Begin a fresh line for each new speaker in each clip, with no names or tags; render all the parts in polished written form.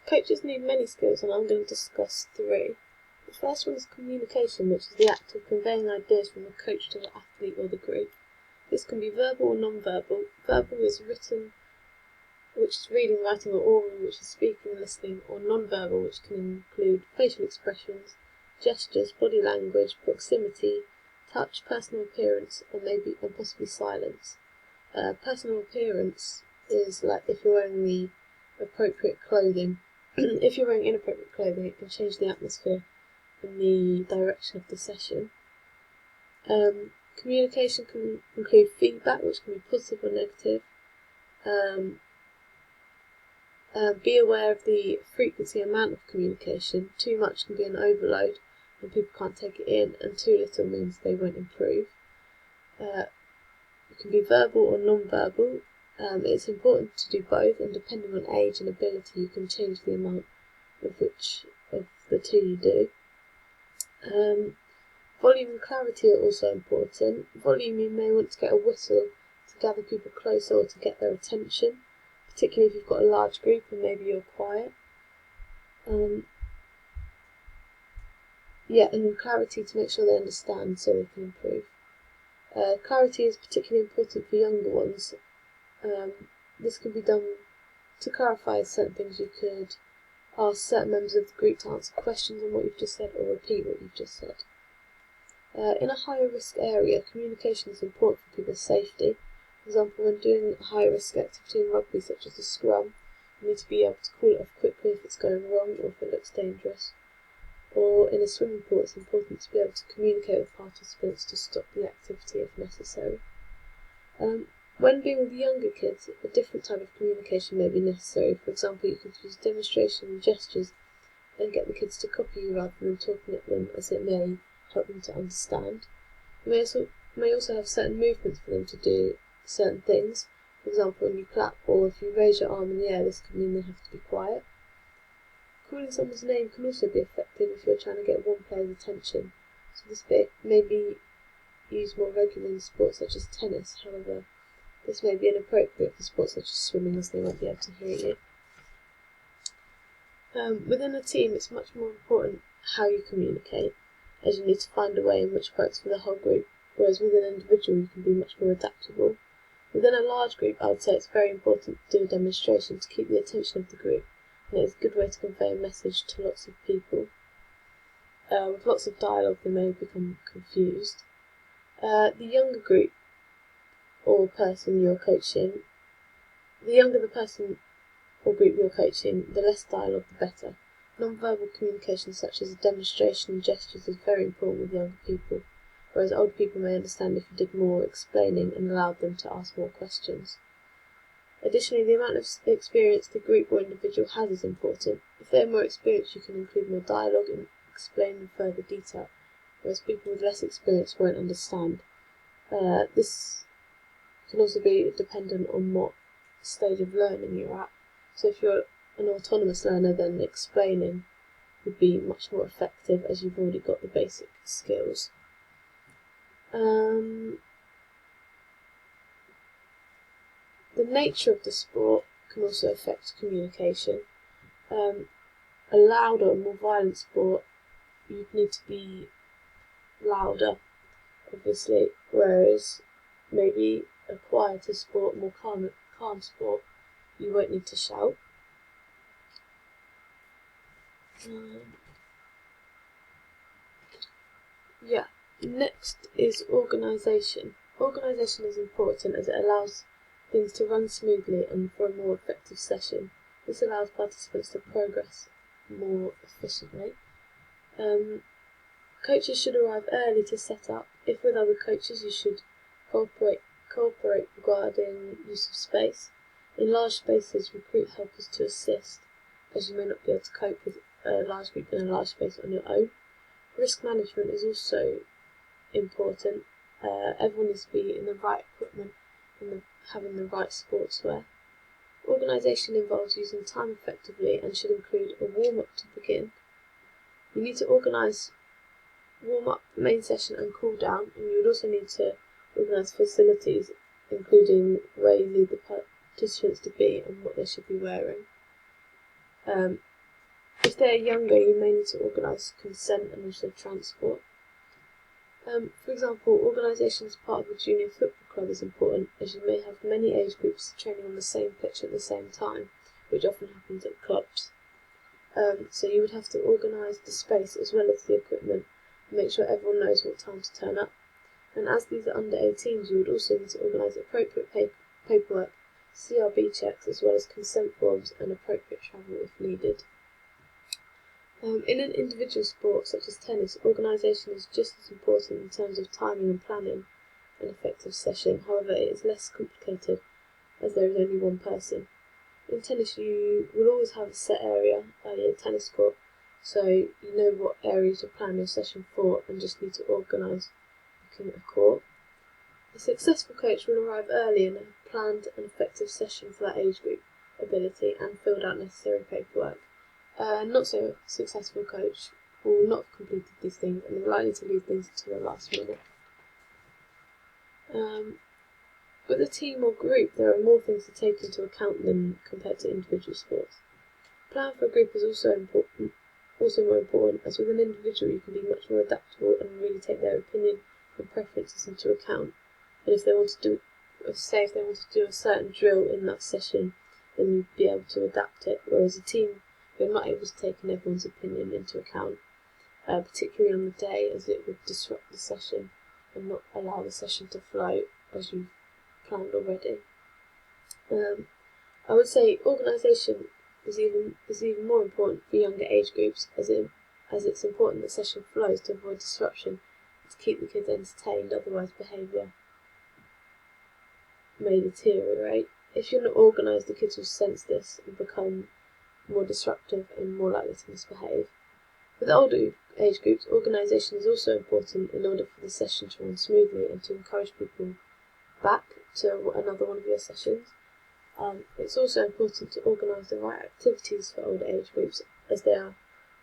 Coaches need many skills, and I'm going to discuss 3. The first one is communication, which is the act of conveying ideas from the coach to the athlete or the group. This can be verbal or non-verbal. Verbal is written, which is reading, writing, or oral, which is speaking and listening, or non-verbal, which can include facial expressions, gestures, body language, proximity, touch, personal appearance, and possibly silence. Personal appearance is like if you're wearing the appropriate clothing. If you're wearing inappropriate clothing, it can change the atmosphere and the direction of the session. Communication can include feedback, which can be positive or negative. Be aware of the frequency and amount of communication. Too much can be an overload and people can't take it in, and too little means they won't improve. It can be verbal or non-verbal. It's important to do both, and depending on age and ability, you can change the amount of which of the two you do. Volume and clarity are also important. Volume, you may want to get a whistle to gather people closer or to get their attention, particularly if you've got a large group and maybe you're quiet. And clarity to make sure they understand so they can improve. Clarity is particularly important for younger ones. This can be done to clarify certain things. You could ask certain members of the group to answer questions on what you've just said or repeat what you've just said. In a higher risk area, communication is important for people's safety. For example, when doing a high risk activity in rugby such as a scrum, you need to be able to call it off quickly if it's going wrong or if it looks dangerous. Or in a swimming pool, it's important to be able to communicate with participants to stop the activity if necessary. When being with younger kids, a different type of communication may be necessary. For example, you could use demonstration and gestures and get the kids to copy you rather than talking at them, as it may help them to understand. You may also have certain movements for them to do certain things. For example, when you clap or if you raise your arm in the air, this can mean they have to be quiet. Calling someone's name can also be effective if you're trying to get one player's attention, so this may be used more regularly in sports such as tennis. However, this may be inappropriate for sports such as swimming, as they won't be able to hear you. Within a team, it's much more important how you communicate, as you need to find a way in which works for the whole group, whereas with an individual you can be much more adaptable. Within a large group, I would say it's very important to do a demonstration to keep the attention of the group, and it is a good way to convey a message to lots of people. With lots of dialogue, they may become confused. The younger group or person you're coaching, the younger the person or group you're coaching, the less dialogue the better. Non-verbal communication such as a demonstration and gestures is very important with younger people, whereas older people may understand if you did more explaining and allowed them to ask more questions. Additionally, the amount of experience the group or individual has is important. If they are more experienced, you can include more dialogue and explain in further detail, whereas people with less experience won't understand. This can also be dependent on what stage of learning you're at. So if you're an autonomous learner, then explaining would be much more effective as you've already got the basic skills. The nature of the sport can also affect communication. A louder and more violent sport, you'd need to be louder, obviously, whereas maybe a quieter sport, more calm sport, you won't need to shout. Next is organisation. Organisation is important as it allows things to run smoothly and for a more effective session. This allows participants to progress more efficiently. Coaches should arrive early to set up. If with other coaches, you should cooperate regarding use of space. In large spaces, recruit helpers to assist, as you may not be able to cope with a large group in a large space on your own. Risk management is also important. Everyone needs to be in the right equipment and having the right sportswear. Organisation involves using time effectively and should include a warm-up to begin. You need to organise warm-up, main session and cool-down, and you would also need to organise facilities, including where you need the participants to be and what they should be wearing. If they're younger, you may need to organise consent and also transport. For example, organisation as part of a junior football club is important, as you may have many age groups training on the same pitch at the same time, which often happens at clubs. So you would have to organise the space as well as the equipment and make sure everyone knows what time to turn up. And as these are under 18s, you would also need to organise appropriate paperwork, CRB checks, as well as consent forms and appropriate travel if needed. In an individual sport such as tennis, organisation is just as important in terms of timing and planning an effective session. However, it is less complicated as there is only one person. In tennis, you will always have a set area, i.e. a tennis court, so you know what area to plan your session for and just need to organise looking at a court. A successful coach will arrive early and have planned an effective session for that age group ability and filled out necessary paperwork. Not so successful coach will not have completed these things and is likely to leave things to the last minute. With a team or group, there are more things to take into account than compared to individual sports. Plan for a group is also more important, as with an individual you can be much more adaptable and really take their opinion and preferences into account. And if they want to do a certain drill in that session, then you'd be able to adapt it. Whereas a team, you're not able to take everyone's opinion into account, particularly on the day, as it would disrupt the session and not allow the session to flow as you've planned already. I would say organisation is even more important for younger age groups, as it's important that session flows to avoid disruption and to keep the kids entertained, otherwise behaviour may deteriorate. If you're not organised, the kids will sense this and become more disruptive and more likely to misbehave. With older age groups, organisation is also important in order for the session to run smoothly and to encourage people back to another one of your sessions. It's also important to organise the right activities for older age groups, as they are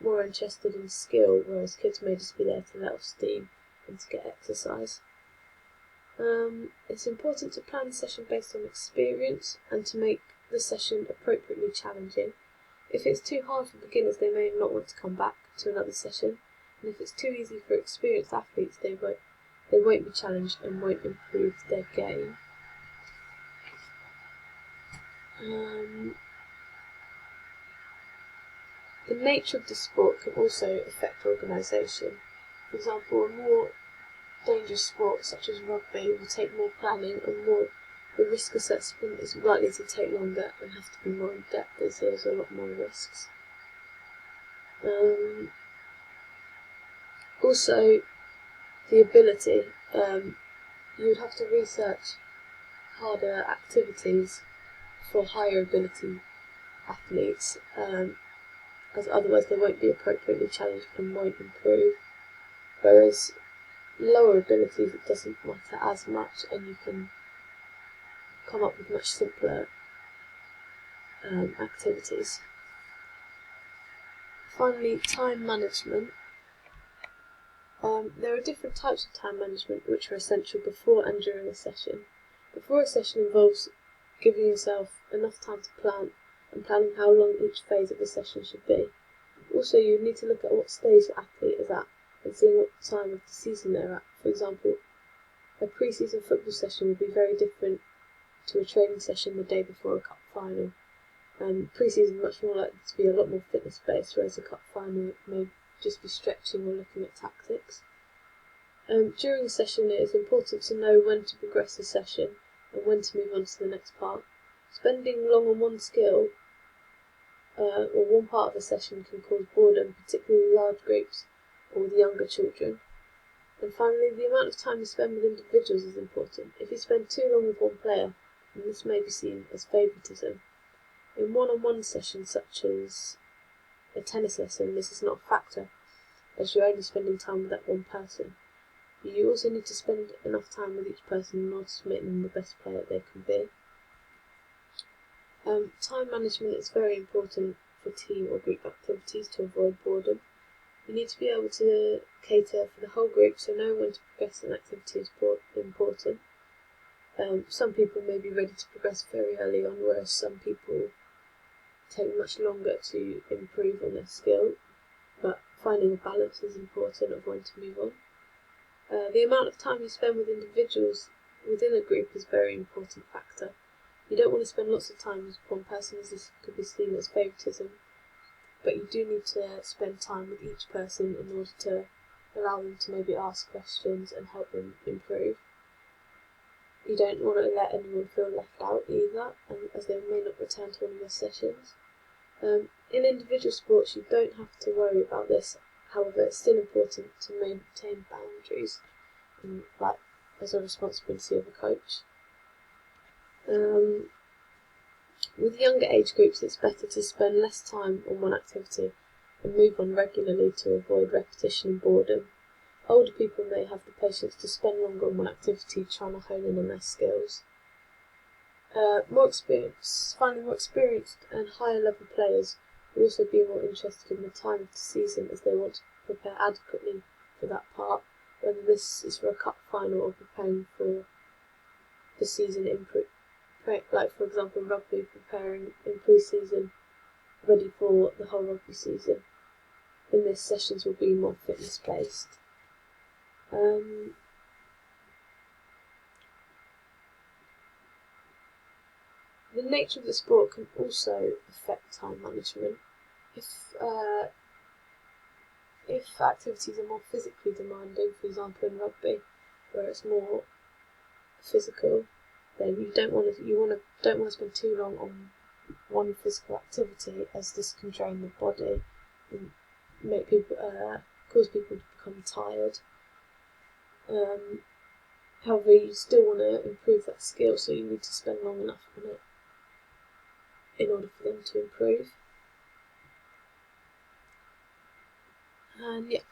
more interested in skill, whereas kids may just be there to let off steam and to get exercise. It's important to plan the session based on experience and to make the session appropriately challenging. If it's too hard for beginners, they may not want to come back to another session, and if it's too easy for experienced athletes, they won't be challenged and won't improve their game. The nature of the sport can also affect organisation. For example, a more dangerous sport such as rugby will take more planning and the risk assessment is likely to take longer and have to be more in depth, as there's a lot more risks. Also, the ability, you would have to research harder activities for higher ability athletes, as otherwise they won't be appropriately challenged and won't improve. Whereas lower abilities, it doesn't matter as much and you can come up with much simpler activities. Finally, time management. There are different types of time management which are essential before and during a session. Before a session involves giving yourself enough time to plan and planning how long each phase of the session should be. Also, you need to look at what stage the athlete is at and seeing what time of the season they're at. For example, a pre-season football session will be very different to a training session the day before a cup final. Pre-season is much more likely to be a lot more fitness-based, whereas a cup final may just be stretching or looking at tactics. During a session, it is important to know when to progress the session and when to move on to the next part. Spending long on one skill or one part of a session can cause boredom, particularly with large groups or with younger children. And finally, the amount of time you spend with individuals is important. If you spend too long with one player, then this may be seen as favouritism. In one-on-one sessions, such as a tennis lesson, this is not a factor, as you're only spending time with that one person. You also need to spend enough time with each person in order to make them the best player they can be. Time management is very important for team or group activities to avoid boredom. You need to be able to cater for the whole group, so knowing when to progress an activity is important. Some people may be ready to progress very early on, whereas some people take much longer to improve on their skill, but finding a balance is important of when to move on. The amount of time you spend with individuals within a group is a very important factor. You don't want to spend lots of time with one person, as this could be seen as favouritism, but you do need to spend time with each person in order to allow them to maybe ask questions and help them improve. You don't want to let anyone feel left out either, as they may not return to one of your sessions. In individual sports, you don't have to worry about this. However, it's still important to maintain boundaries, as a responsibility of a coach. With younger age groups, it's better to spend less time on one activity and move on regularly to avoid repetition and boredom. Older people may have the patience to spend longer on one activity trying to hone in on their skills. Finding more experienced and higher level players will also be more interested in the time of the season, as they want to prepare adequately for that part, whether this is for a cup final or preparing for the season like for example rugby, preparing in pre-season ready for the whole rugby season. In this, sessions will be more fitness based. The nature of the sport can also affect time management. If activities are more physically demanding, for example in rugby, where it's more physical, then you don't want to spend too long on one physical activity, as this can drain the body and make people cause people to become tired. However, you still want to improve that skill, so you need to spend long enough on it in order for them to improve. And yeah,